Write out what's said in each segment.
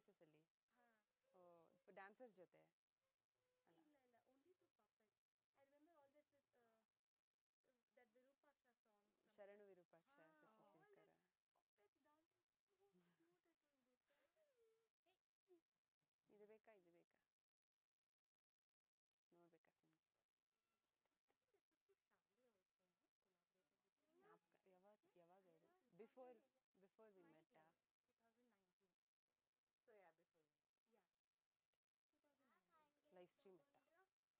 dances ಅಲ್ಲಿ dancers ಜೊತೆ only to puppets. I remember all this that Virupaksha song. ಶರಣು Virupaksha Shashi Shekhar Puppets dancing so cute. ಇದು ಬೇಕಾ ನೋಡ್ಬೇಕಾ ಸಿನಿಮಾ ಯಾವಾಗ before we met 2019. So yeah before Yes. 2019. Live stream ಅಕ್ಕನೇ ಇಲ್ಲ ಹೆಂಗ್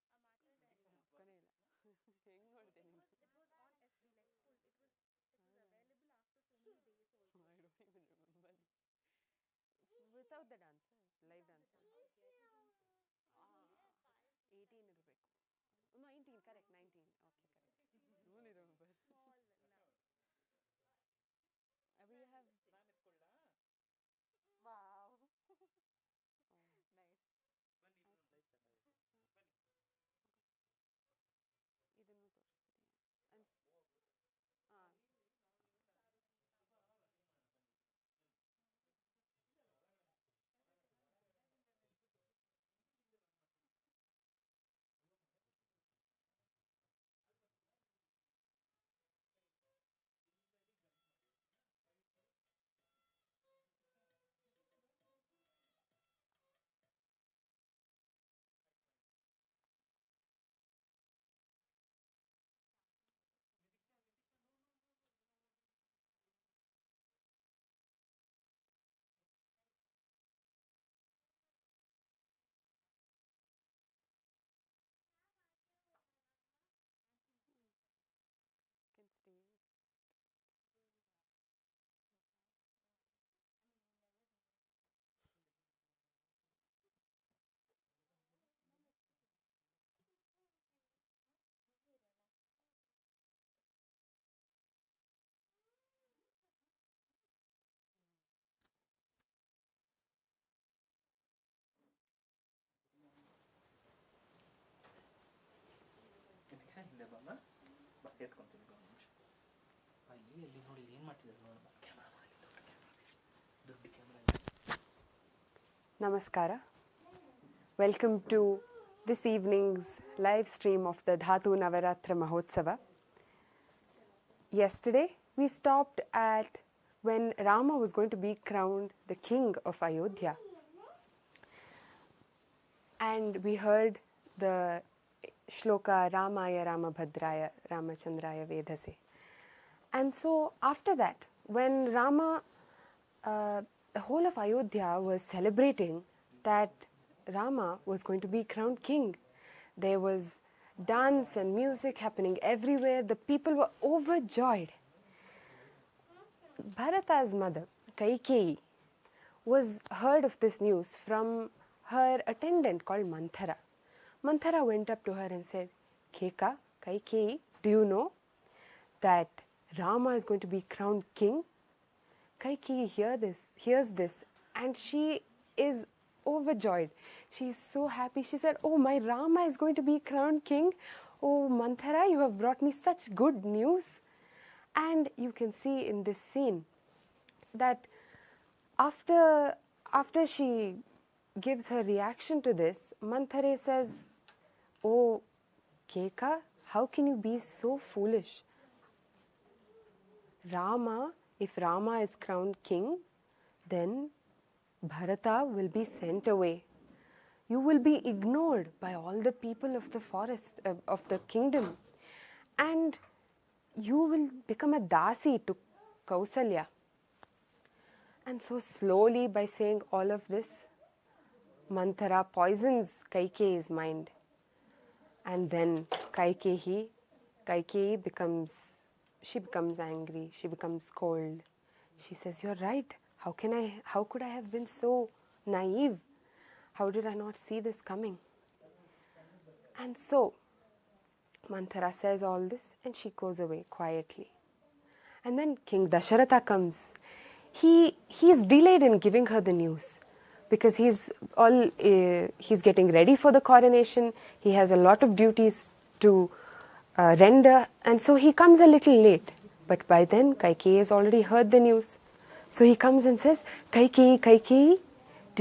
ನೋಡಿದೆ ನೀನು It was on FB like full. It was available after so many days also. I don't even remember this. Without the dancers, live dancers. 18 ಇರಬೇಕು 19 correct 19 okay correct only remember Small now. We have wow nice ಇದನ್ನು ತೋರಿಸ್ತೀನಿ can stay ಹಿಂದೆ ಬಮ್ಮ ಎತ್ಕೊಂತೀನಿ ಅಲ್ಲಿ ಅಲ್ಲಿ ನೋಡಿ ಏನು ಮಾಡ್ತಿದ್ದಾರೆ ನೋಡೋಣ ಕ್ಯಾಮ್ರಾ ದೊಡ್ಡ camera Namaskara. Welcome to this evening's live stream of the Dhaatu Navaratra Mahotsava. Yesterday, we stopped at when Rama was going to be crowned the king of Ayodhya. And we heard the shloka Ramaya Ramabhadraya Ramachandraya Vedase. And so after that, when Rama, the whole of Ayodhya was celebrating that Rama was going to be crowned king. There was dance and music happening everywhere. The people were overjoyed. Bharata's mother, Kaikeyi, was heard of this news from her attendant called Manthara. Manthara went up to her and said, Keka, Kaikeyi, do you know that Rama is going to be crowned king? Kaikeyi hears this and she is overjoyed. She is so happy. She said, oh, my Rama is going to be crowned king. Oh, Manthara, you have brought me such good news. And you can see in this scene that after she gives her reaction to this, Manthara says, oh, Keka, how can you be so foolish? If Rama is crowned king, then Bharata will be sent away. You will be ignored by all the people of the forest, of the kingdom. And you will become a dasi to Kausalya. And so slowly, by saying all of this, Manthara poisons Kaikeyi's mind. And then Kaikeyi becomes angry, she becomes cold. She says, you're right. How could I have been so naive? How did I not see this coming? And so, Manthara says all this and she goes away quietly. And then King Dasharatha comes. He is delayed in giving her the news because he's getting ready for the coronation. He has a lot of duties to render, and so he comes a little late. But by then, Kaikeyi has already heard the news. So he comes and says, Kaikeyi,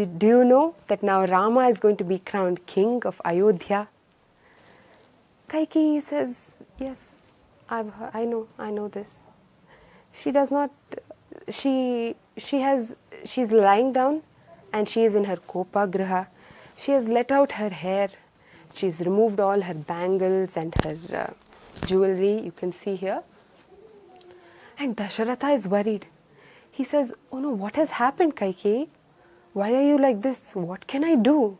do you know that now Rama is going to be crowned king of Ayodhya? Kaikeyi says, yes, I know this. She does not, she's lying down and she is in her Kopa Griha. She has let out her hair. She's removed all her bangles and her jewelry, you can see here. And Dasharatha is worried. He says, oh no, what has happened, Kaikeyi? Why are you like this? What can I do?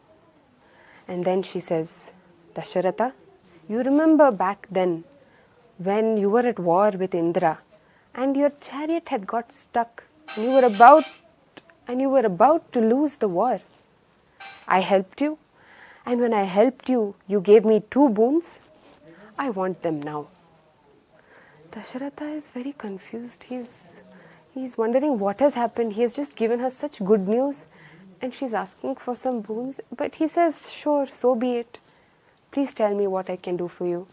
And then she says, Dasharatha, you remember back then when you were at war with Indra and your chariot had got stuck and you were about to lose the war. I helped you, and when I helped you, you gave me 2 boons. I want them now. Dasharatha is very confused. He's wondering what has happened. He has just given her such good news and she's asking for some boons. But he says, sure, so be it. Please tell me what I can do for you.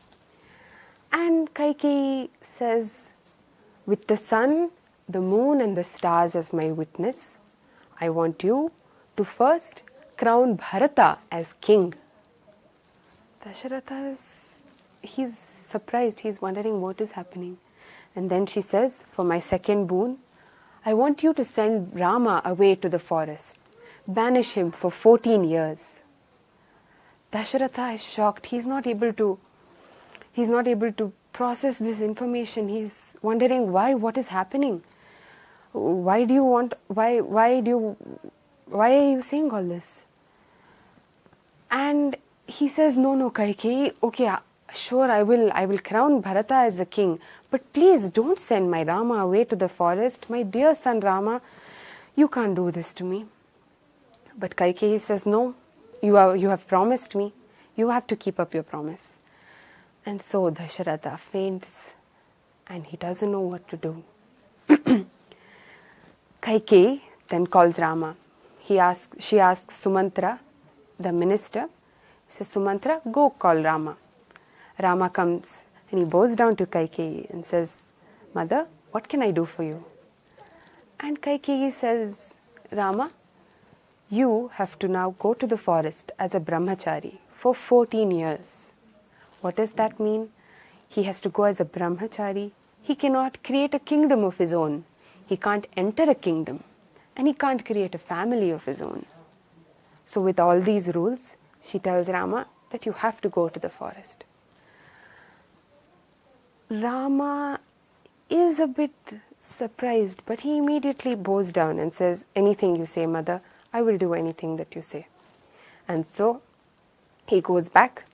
And Kaikeyi says, with the sun, the moon and the stars as my witness, I want you to first crown Bharata as king. Dasharatha he's surprised. He's wondering what is happening. And then she says, for my second boon, I want you to send Rama away to the forest. Banish him for 14 years. Dasharatha is shocked. He's not able to process this information. He's wondering what is happening? Why are you saying all this? And he says, no, Kaikeyi, okay, sure, I will crown Bharata as the king, but please don't send my Rama away to the forest. My dear son Rama, you can't do this to me. But Kaikeyi says, no, you have promised me. You have to keep up your promise. And so Dasharatha faints and he doesn't know what to do. Kaikeyi then calls Rama. She asks Sumantra, the minister. He says, Sumantra, go call Rama. Rama comes and he bows down to Kaikeyi and says, Mother, what can I do for you? And Kaikeyi says, Rama, you have to now go to the forest as a brahmachari for 14 years. What does that mean? He has to go as a brahmachari. He cannot create a kingdom of his own. He can't enter a kingdom. And he can't create a family of his own. So with all these rules, she tells Rama that you have to go to the forest. Rama is a bit surprised, but he immediately bows down and says, anything you say, mother, I will do anything that you say. And so he goes back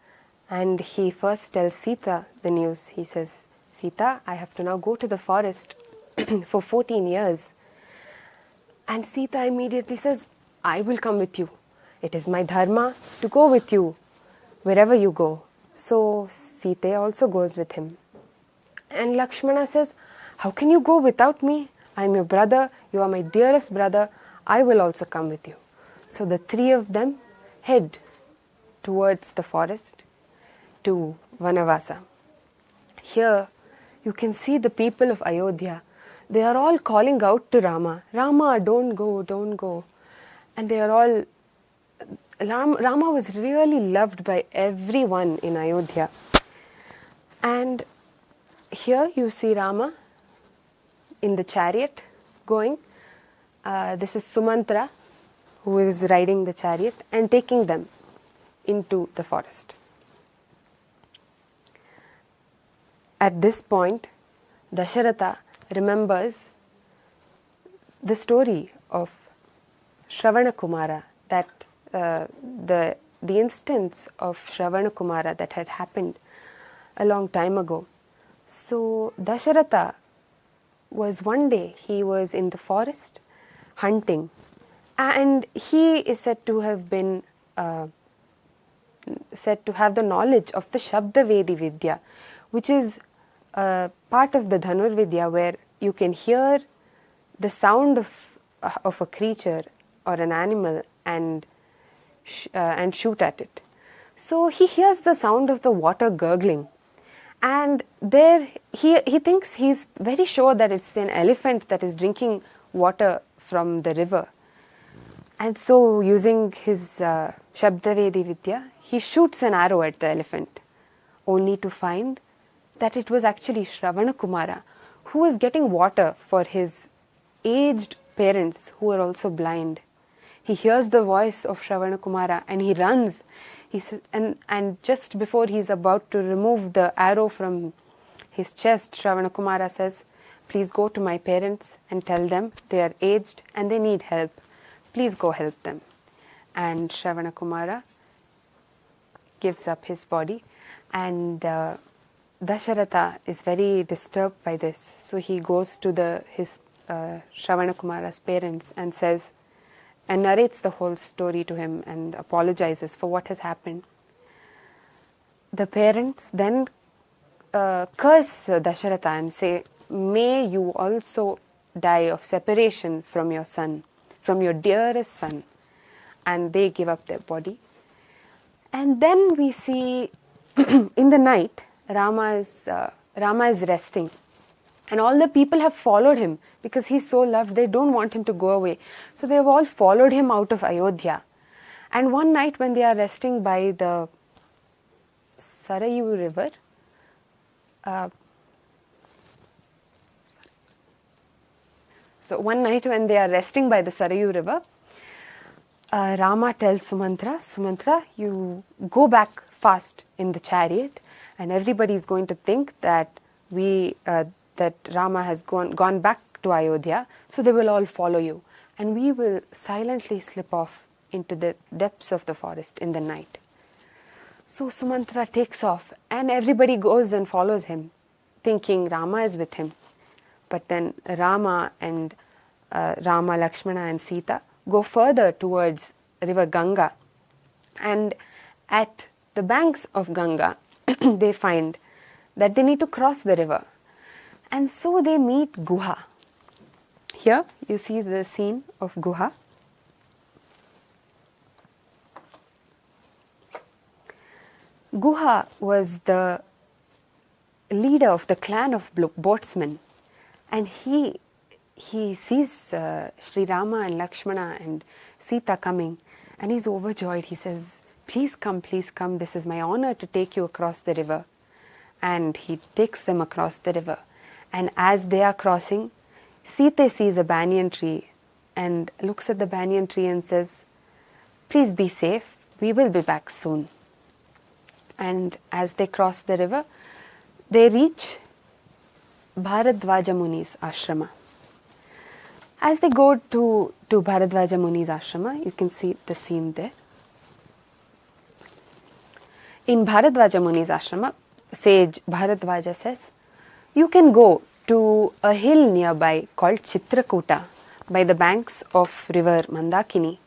and he first tells Sita the news. He says, Sita, I have to now go to the forest for 14 years. And Sita immediately says, I will come with you. It is my dharma to go with you wherever you go. So Sita also goes with him. And Lakshmana says, how can you go without me? I am your brother. You are my dearest brother. I will also come with you. So the 3 of them head towards the forest to Vanavasa. Here you can see the people of Ayodhya. They are all calling out to Rama, Rama, don't go, don't go. And they are all, Rama was really loved by everyone in Ayodhya. And here you see Rama in the chariot going. This is Sumantra who is riding the chariot and taking them into the forest. At this point, Dasharatha remembers the story of Shravana Kumara, that the instance of Shravana Kumara that had happened a long time ago. So Dasharatha was one day, he was in the forest hunting, and he is said to have been said to have the knowledge of the Shabda Vedi Vidya, which is part of the Dhanur Vidya where you can hear the sound of a creature or an animal and shoot at it. So he hears the sound of the water gurgling, and there he thinks, he's very sure that it's an elephant that is drinking water from the river. And so, using his Shabdavedi Vidya, he shoots an arrow at the elephant, only to find that it was actually Shravana Kumara, who was getting water for his aged parents who were also blind. He hears the voice of Shravana Kumara and he runs. He says, and just before he's about to remove the arrow from his chest, Shravana Kumara says, "Please go to my parents and tell them they are aged and they need help. Please go help them." And Shravana Kumara gives up his body, and Dasharatha is very disturbed by this. So he goes to his Shravana Kumara's parents and says, and narrates the whole story to him and apologizes for what has happened. The parents then curse Dasharatha and say, "May you also die of separation from your son, from your dearest son." And they give up their body. And then we see in the night, Rama is resting. And all the people have followed him because he's so loved, they don't want him to go away. So they have all followed him out of Ayodhya. And one night when they are resting by the Sarayu river, so one night when they are resting by the Sarayu river, Rama tells Sumantra, you go back fast in the chariot, and everybody is going to think that that Rama has gone back to Ayodhya, so they will all follow you, and we will silently slip off into the depths of the forest in the night. So Sumantra takes off, and everybody goes and follows him, thinking Rama is with him. But then Rama, Lakshmana and Sita go further towards river Ganga, and at the banks of Ganga they find that they need to cross the river, and so they meet Guha. Here you see the scene of Guha. Guha was the leader of the clan of boatsmen, and he sees Sri Rama and Lakshmana and Sita coming, and he's overjoyed. He says, please come, this is my honor to take you across the river." And he takes them across the river. And as they are crossing, Sita sees a banyan tree and looks at the banyan tree and says, "Please be safe, we will be back soon." And as they cross the river, they reach Bharadvaja Muni's ashrama. As they go to Bharadvaja Muni's ashrama, you can see the scene there. In Bharadvaja Muni's ashrama, sage Bharadvaja says, "You can go to a hill nearby called Chitrakuta by the banks of river Mandakini,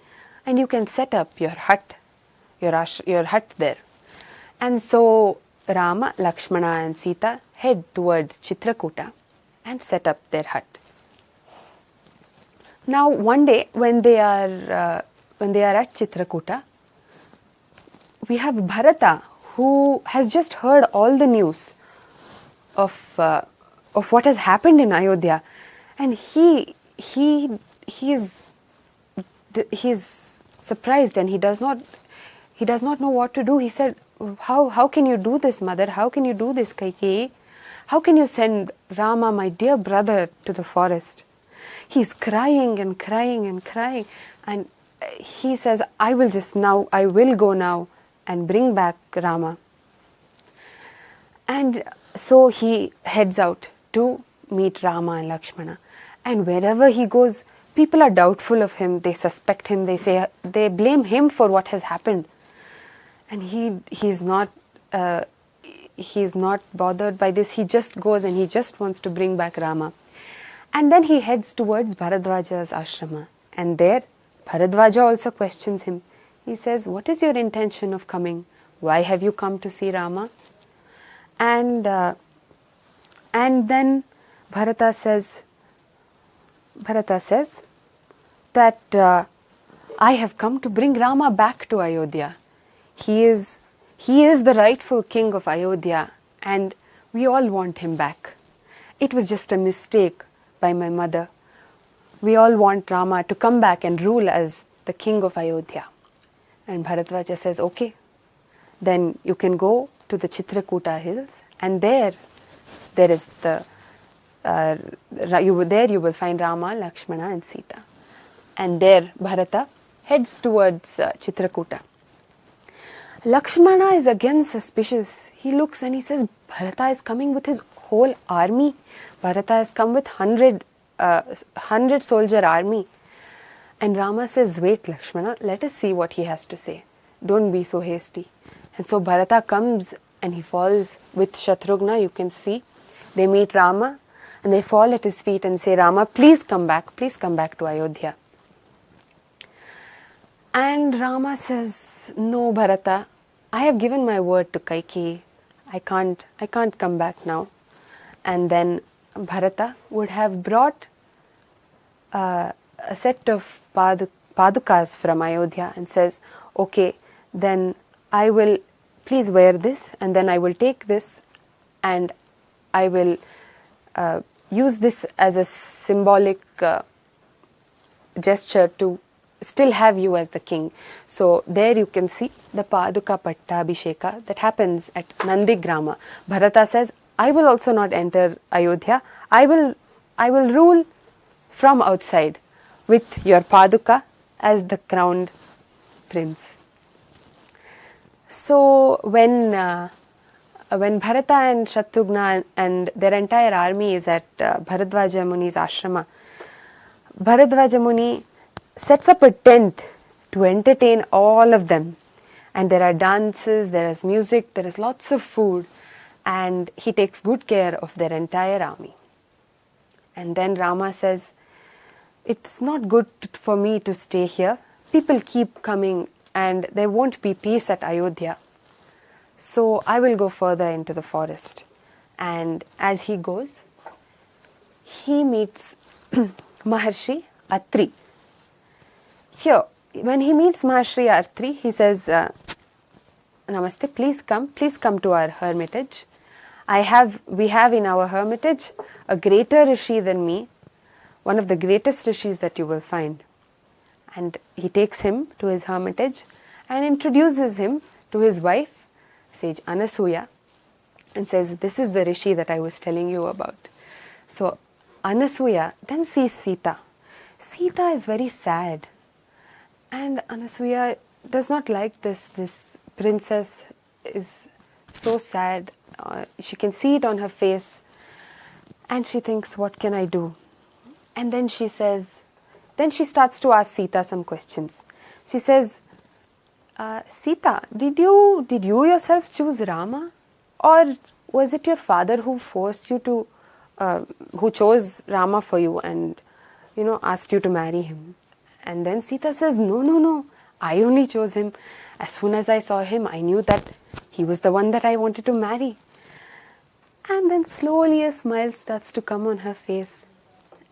and you can set up your hut there." And so Rama, Lakshmana and Sita head towards Chitrakuta and set up their hut. Now one day when they are at Chitrakuta, we have Bharata, who has just heard all the news of what has happened in Ayodhya, and he is surprised, and he does not know what to do. He said, how can you do this, mother? How can you do this, Kaikeyi? How can you send Rama, my dear brother, to the forest? He's crying and crying and crying, and he says, I will go now and bring back Rama. And so he heads out to meet Rama and Lakshmana, and wherever he goes, people are doubtful of him. They suspect him. They blame him for what has happened, and he's not bothered by this. He just goes and he just wants to bring back Rama. And then he heads towards Bharadvaja's ashrama, and there Bharadvaja also questions him. He says, "What is your intention of coming? Why have you come to see Rama?" And then Bharata says that I have come to bring Rama back to Ayodhya. He is the rightful king of Ayodhya, and we all want him back. It was just a mistake by my mother. We all want Rama to come back and rule as the king of Ayodhya. And Bharadvaja says, okay, then you can go to the Chitrakuta hills, and there is the, you will find Rama, Lakshmana and Sita. And there Bharata heads towards Chitrakuta. Lakshmana is again suspicious. He looks and he says, Bharata is coming with his whole army. Bharata has come with 100 soldier army. And Rama says, wait Lakshmana, let us see what he has to say. Don't be so hasty. And so Bharata comes and he falls with Shatrughna, you can see. They meet Rama and they fall at his feet and say, Rama, please come back to Ayodhya. And Rama says, no Bharata, I have given my word to Kaikeyi. I can't come back now. And then Bharata would have brought a set of padukas from Ayodhya and says, okay, then I will please wear this, and then I will take this and I will use this as a symbolic gesture to still have you as the king. So there you can see the Paduka Pattabhisheka that happens at Nandigrama. Bharata says, I will also not enter Ayodhya. I will rule from outside with your Paduka as the crowned prince. So when Bharata and Shatrughna and their entire army is at Bharadvaja Muni's ashrama, Bharadvaja Muni sets up a tent to entertain all of them. And there are dances, there is music, there is lots of food, and he takes good care of their entire army. And then Rama says, it's not good for me to stay here. People keep coming and there won't be peace at Ayodhya. So I will go further into the forest. And as he goes, he meets Maharshi Atri. Here, when he meets Maharshi Atri, he says, Namaste, please come to our hermitage. We have in our hermitage a greater Rishi than me, one of the greatest Rishis that you will find. And he takes him to his hermitage and introduces him to his wife, sage Anasuya, and says, this is the Rishi that I was telling you about. So Anasuya then sees Sita. Sita is very sad. And Anasuya does not like this. This princess is so sad. She can see it on her face. And she thinks, what can I do? And then she starts to ask Sita some questions. She says, Sita, did you yourself choose Rama? Or was it your father who forced you to, who chose Rama for you and, asked you to marry him? And then Sita says, no, I only chose him. As soon as I saw him, I knew that he was the one that I wanted to marry. And then slowly a smile starts to come on her face.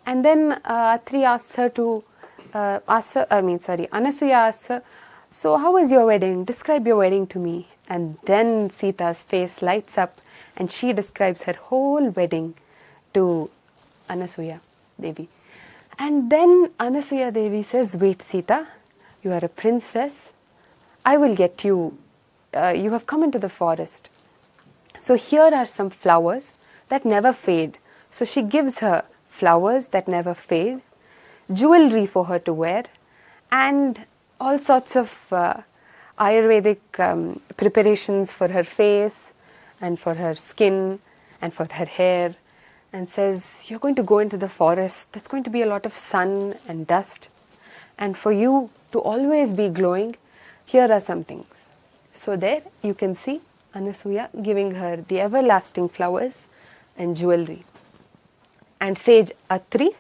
And then Atri asks her to, Anasuya asks her, so how was your wedding? Describe your wedding to me. And then Sita's face lights up and she describes her whole wedding to Anasuya Devi. And then Anasuya Devi says, wait Sita, you are a princess. I will get you. You have come into the forest. So here are some flowers that never fade. So she gives her flowers that never fade, jewelry for her to wear, and all sorts of Ayurvedic preparations for her face and for her skin and for her hair, and says, you're going to go into the forest. There's going to be a lot of sun and dust. And for you to always be glowing, here are some things. So there you can see Anasuya giving her the everlasting flowers and jewelry. And sage Atri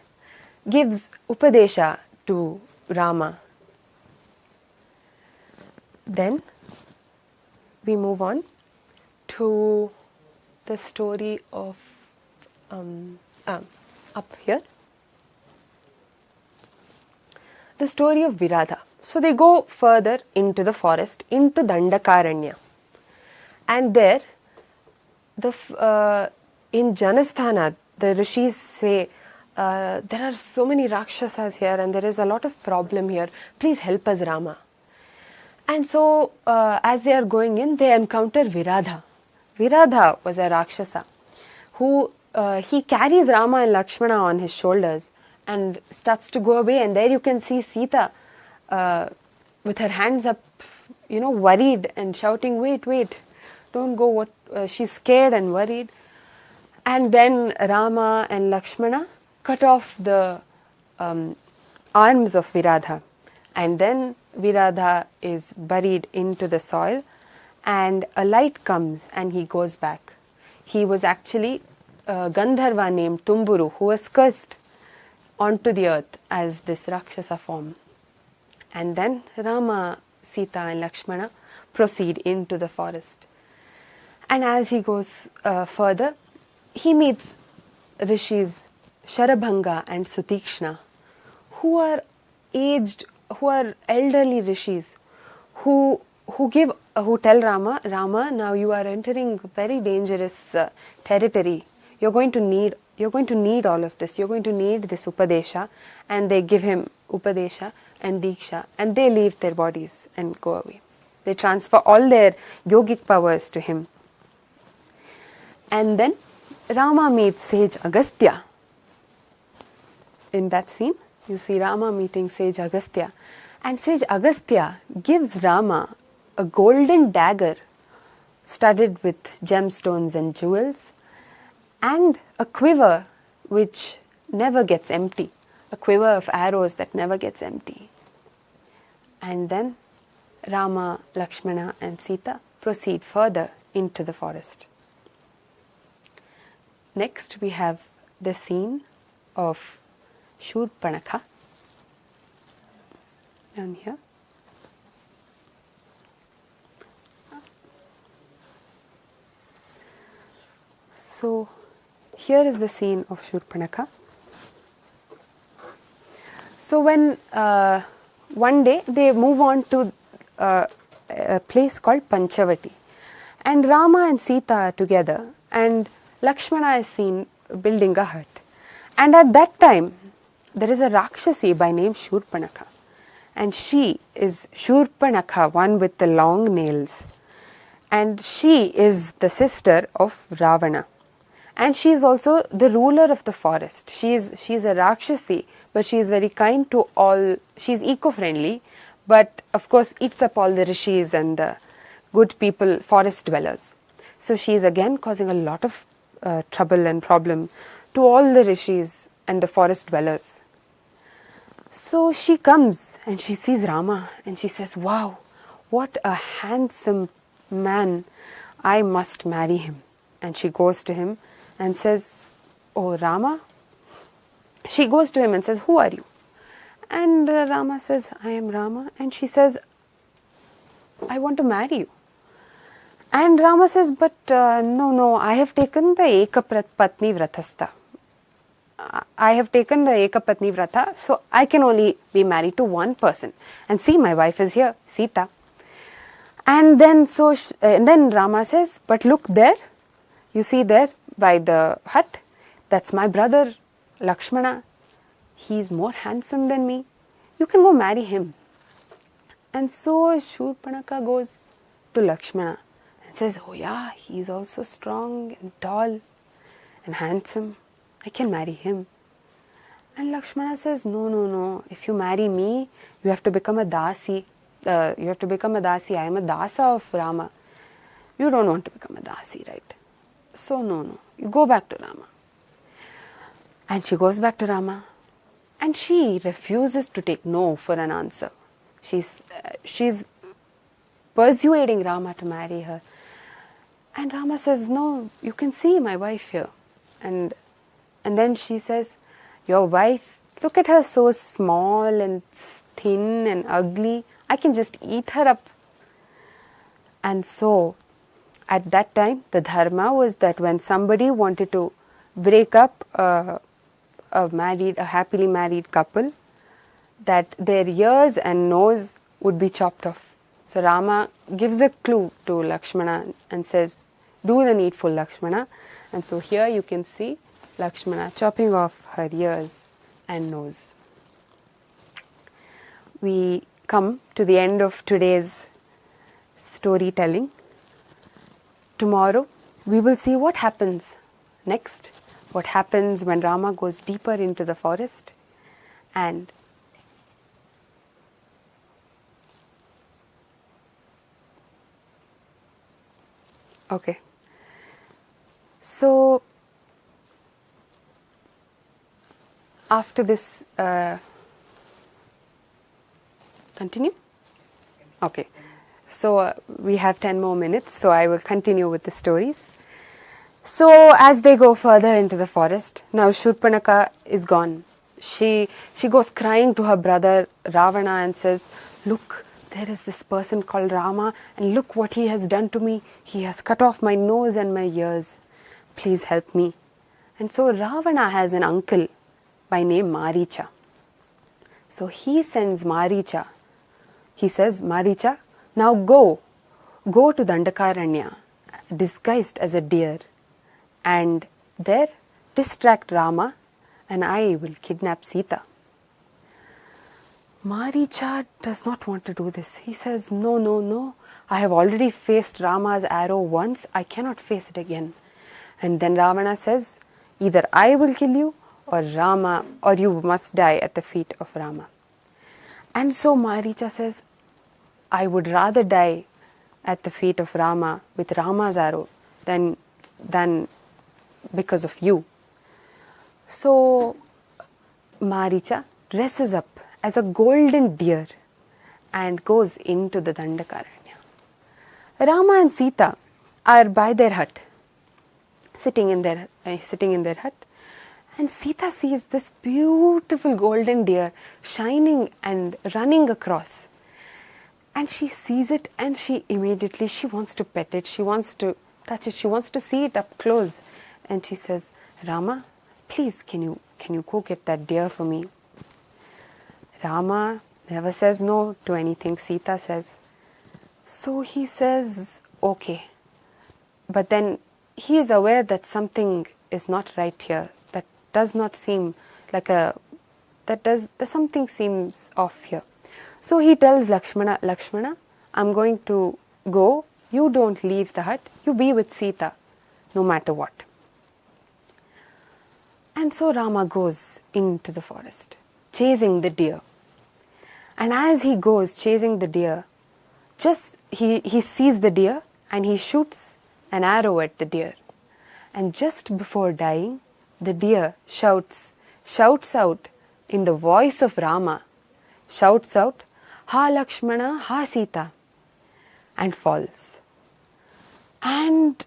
gives Upadesha to Rama. Then we move on to the story of up here. The story of Viradha. So they go further into the forest, into Dandakaranya. And there, in Janasthana, the rishis say, there are so many Rakshasas here and there is a lot of problem here. Please help us, Rama. And so, as they are going in, they encounter Viradha. Viradha was a Rakshasa who he carries Rama and Lakshmana on his shoulders and starts to go away. And there you can see Sita with her hands up, worried and shouting, wait, don't go. She's scared and worried. And then Rama and Lakshmana cut off the arms of Viradha. And then Viradha is buried into the soil and a light comes and he goes back. He was actually a Gandharva named Tumburu who was cursed onto the earth as this Rakshasa form. And then Rama, Sita and Lakshmana proceed into the forest. And as he goes further, he meets rishis Sharabhanga and Sutikshna, who are aged, who are elderly rishis, who tell Rama, now you are entering very dangerous territory. You're going to need all of this. You're going to need this Upadesha. And they give him Upadesha and Diksha, and they leave their bodies and go away. They transfer all their yogic powers to him. And then Rama meets sage Agastya. In that scene, you see Rama meeting sage Agastya. And sage Agastya gives Rama a golden dagger studded with gemstones and jewels and a quiver which never gets empty. A quiver of arrows that never gets empty. And then Rama, Lakshmana and Sita proceed further into the forest. Next we have the scene of Shurpanaka down here. So here is the scene of Shurpanaka. So when one day they move on to a place called Panchavati, and Rama and Sita are together and Lakshmana is seen building a hut. And at that time there is a Rakshasi by name Shurpanaka, and she is Shurpanaka, one with the long nails, and she is the sister of Ravana. And she is also the ruler of the forest. She is a Rakshasi, but she is very kind to all. She is eco-friendly, but of course eats up all the rishis and the good people, forest dwellers. So she is again causing a lot of trouble and problem to all the rishis and the forest dwellers. So she comes and she sees Rama and she says, wow, what a handsome man, I must marry him. And she goes to him and says, oh Rama. She goes to him and says, who are you? And Rama says, I am Rama. And she says, I want to marry you. And Rama says, but no, I have taken the Ekapatni Vratastha. I have taken the Ekapatni Vrata, so I can only be married to one person. And see, my wife is here, Sita. And then Rama says, but look there, you see there by the hut, that's my brother Lakshmana. He's more handsome than me. You can go marry him. And so Shurpanaka goes to Lakshmana and says, oh yeah, he's also strong and tall and handsome. I can marry him. And Lakshmana says, no, if you marry me, you have to become a dasi. I am a dasa of Rama. You don't want to become a dasi, right? So no, you go back to Rama. And she goes back to Rama. And she refuses to take no for an answer. She's persuading Rama to marry her. And Rama says, no, you can see my wife here. And then she says, your wife, look at her, so small and thin and ugly. I can just eat her up. And so, at that time, the dharma was that when somebody wanted to break up a happily married couple, that their ears and nose would be chopped off. So Rama gives a clue to Lakshmana and says, do the needful, Lakshmana. And so here you can see Lakshmana chopping off her ears and nose. We come to the end of today's storytelling. Tomorrow we will see what happens next, what happens when Rama goes deeper into the forest, and okay. So after this, continue? Okay. So we have 10 more minutes, so I will continue with the stories. So as they go further into the forest, now Shurpanaka is gone. She goes crying to her brother Ravana and says, "Look, there is this person called Rama, and look what he has done to me. He has cut off my nose and my ears. Please help me." And so Ravana has an uncle by name Maricha. So he sends Maricha. He says, "Maricha, now go to Dandakaranya, disguised as a deer, and there distract Rama, and I will kidnap Sita." Maricha does not want to do this. He says, No. I have already faced Rama's arrow once. I cannot face it again. And then Ravana says, either I will kill you or Rama, or you must die at the feet of Rama. And so Maricha says, I would rather die at the feet of Rama with Rama's arrow than because of you. So Maricha dresses up as a golden deer and goes into the Dandakaranya. Rama and Sita are by their hut, sitting in their hut, and Sita sees this beautiful golden deer shining and running across. And she sees it, and she wants to pet it, she wants to touch it, she wants to see it up close. And she says, "Rama, please can you go get that deer for me?" Rama never says no to anything Sita says. So he says, okay. But then he is aware that something is not right here. That does not seem like something seems off here. So he tells Lakshmana, "Lakshmana, I'm going to go. You don't leave the hut. You be with Sita, no matter what." And so Rama goes into the forest, chasing the deer. And as he goes chasing the deer, he sees the deer and he shoots an arrow at the deer. And just before dying, the deer shouts out in the voice of Rama, shouts out, "Ha Lakshmana, ha Sita," and falls. And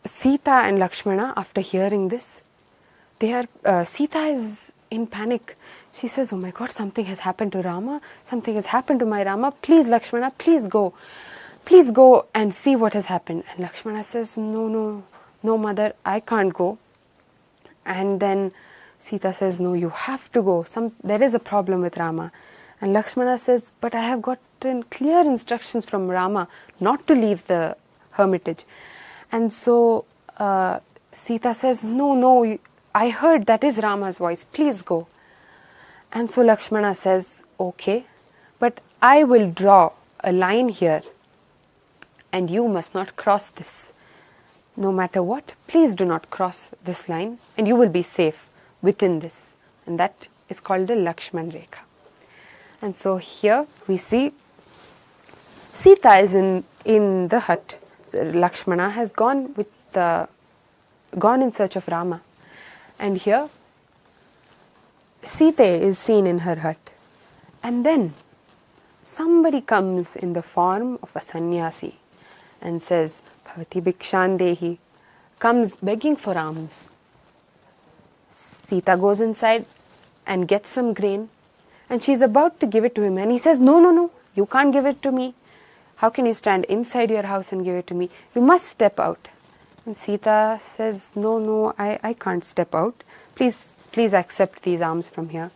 Sita and Lakshmana, after hearing this, Sita is in panic. She says, "Oh my God, something has happened to Rama. Something has happened to my Rama. Please, Lakshmana, please go. Please go and see what has happened." And Lakshmana says, No, mother, I can't go. And then Sita says, "No, you have to go. There is a problem with Rama." And Lakshmana says, "But I have gotten clear instructions from Rama not to leave the hermitage." And so Sita says, No, I heard that is Rama's voice. Please go. And so Lakshmana says, "Okay, but I will draw a line here and you must not cross this. No matter what, please do not cross this line and you will be safe within this." And that is called the Lakshman Rekha. And so here we see Sita is in the hut. So Lakshmana has gone in search of Rama. And here Sita is seen in her hut. And then somebody comes in the form of a sannyasi and says, "Bhavati Bhikshandehi," comes begging for alms. Sita goes inside and gets some grain, and she's about to give it to him, and he says, No, you can't give it to me. How can you stand inside your house and give it to me? You must step out. And Sita says, No, I can't step out. Please accept these alms from here.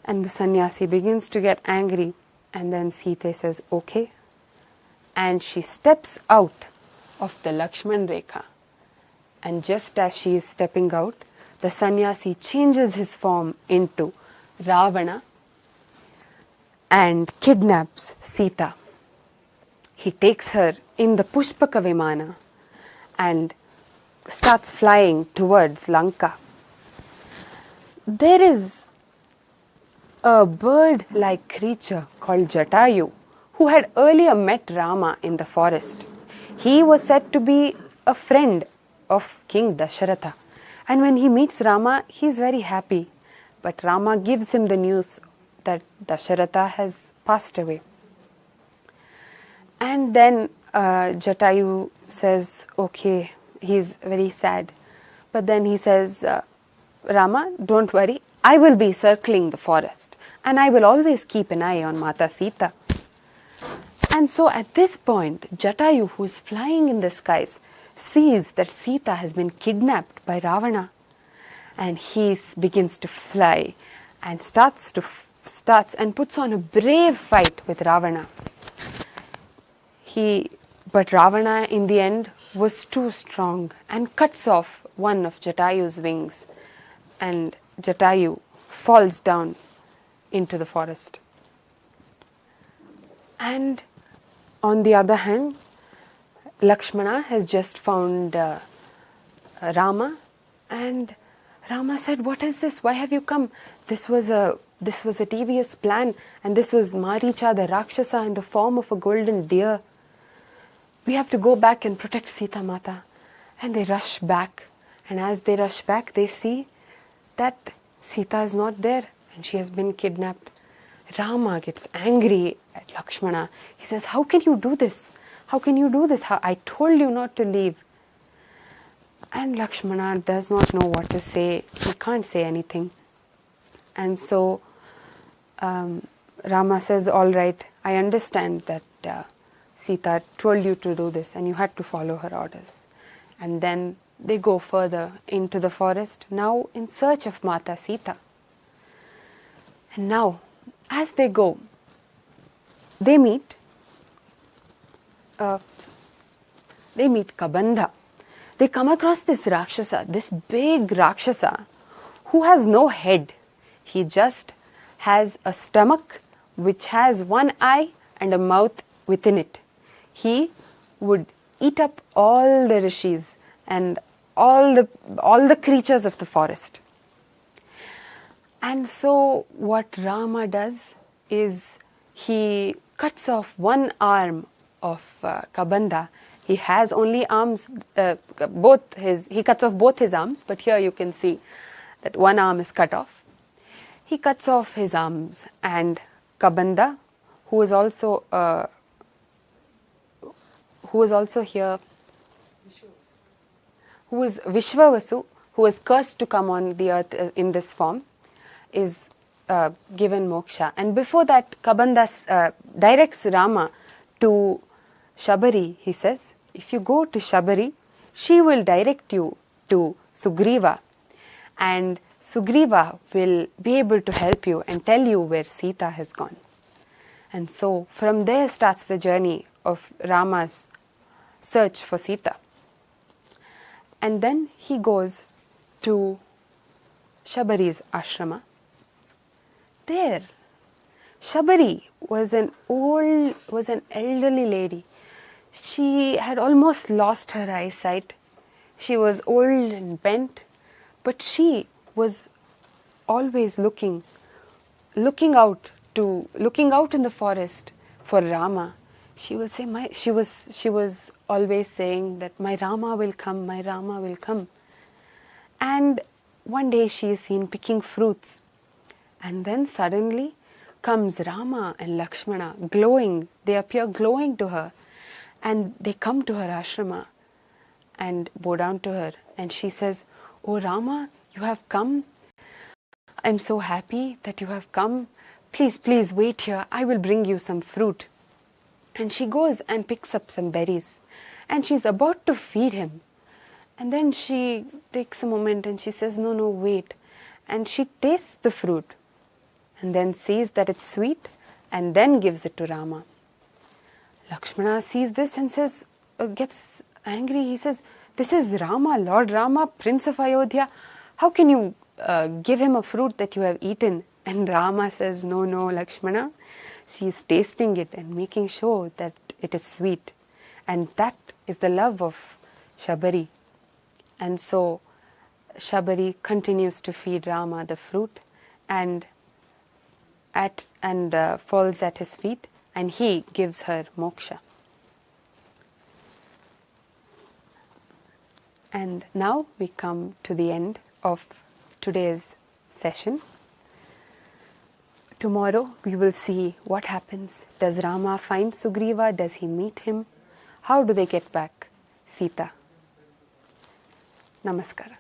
And the sannyasi begins to get angry, and then Sita says, okay. And she steps out of the Lakshman Rekha And just as she is stepping out, the sannyasi changes his form into Ravana and kidnaps Sita. He takes her in the Pushpaka Vimana and starts flying towards Lanka. There is a bird-like creature called Jatayu who had earlier met Rama in the forest. He was said to be a friend of King Dasharatha. And when he meets Rama, he is very happy. But Rama gives him the news that Dasharatha has passed away. And then Jatayu says, okay, he's very sad. But then he says, Rama, don't worry, I will be circling the forest and I will always keep an eye on Mata Sita. And so at this point, Jatayu, who is flying in the skies, sees that Sita has been kidnapped by Ravana. And he begins to fly and starts and puts on a brave fight with Ravana. But Ravana in the end was too strong and cuts off one of Jatayu's wings, and Jatayu falls down into the forest. And on the other hand, Lakshmana has just found Rama, and Rama said, "What is this? Why have you come? This was a devious plan, and this was Maricha, the Rakshasa, in the form of a golden deer. We have to go back and protect Sita Mata." And they rush back, and as they rush back, they see that Sita is not there, and she has been kidnapped. Rama gets angry at Lakshmana. He says, "How can you do this? How can you do this? I told you not to leave." And Lakshmana does not know what to say. He can't say anything. And so Rama says, "All right, I understand that Sita told you to do this and you had to follow her orders." And then they go further into the forest, now in search of Mata Sita. And now, as they go, they meet Kabandha. They come across this Rakshasa, this big Rakshasa, who has no head. He just has a stomach which has one eye and a mouth within it. He would eat up all the rishis and all the creatures of the forest. And so what Rama does is he cuts off one arm of Kabandha. He has only arms, he cuts off both his arms, but here you can see that one arm is cut off. He cuts off his arms, and Kabandha, who is also here, who is Vishwavasu, who is cursed to come on the earth in this form, is given moksha. And before that, Kabandha directs Rama to Shabari. He says, if you go to Shabari, she will direct you to Sugriva, and Sugriva will be able to help you and tell you where Sita has gone. And so from there starts the journey of Rama's search for Sita. And then he goes to Shabari's ashrama. There, Shabari was an elderly lady. She had almost lost her eyesight. She was old and bent, but she was always looking out in the forest for Rama. She will say, she was always saying that my Rama will come, my Rama will come. And one day she is seen picking fruits. And then suddenly comes Rama and Lakshmana glowing. They appear glowing to her. And they come to her ashrama and bow down to her. And she says, "Oh Rama, you have come. I'm so happy that you have come. Please, please wait here. I will bring you some fruit." And she goes and picks up some berries. And she's about to feed him. And then she takes a moment and she says, no, wait. And she tastes the fruit and then sees that it's sweet and then gives it to Rama. Lakshmana sees this and gets angry. He says, This is Rama, Lord Rama, Prince of Ayodhya. How can you give him a fruit that you have eaten? And Rama says, no, no, Lakshmana. She is tasting it and making sure that it is sweet. And that is the love of Shabari. And so Shabari continues to feed Rama the fruit and falls at his feet, and he gives her moksha. And now we come to the end of today's session. Tomorrow we will see what happens. Does Rama find Sugriva? Does he meet him? How do they get back Sita? Namaskara.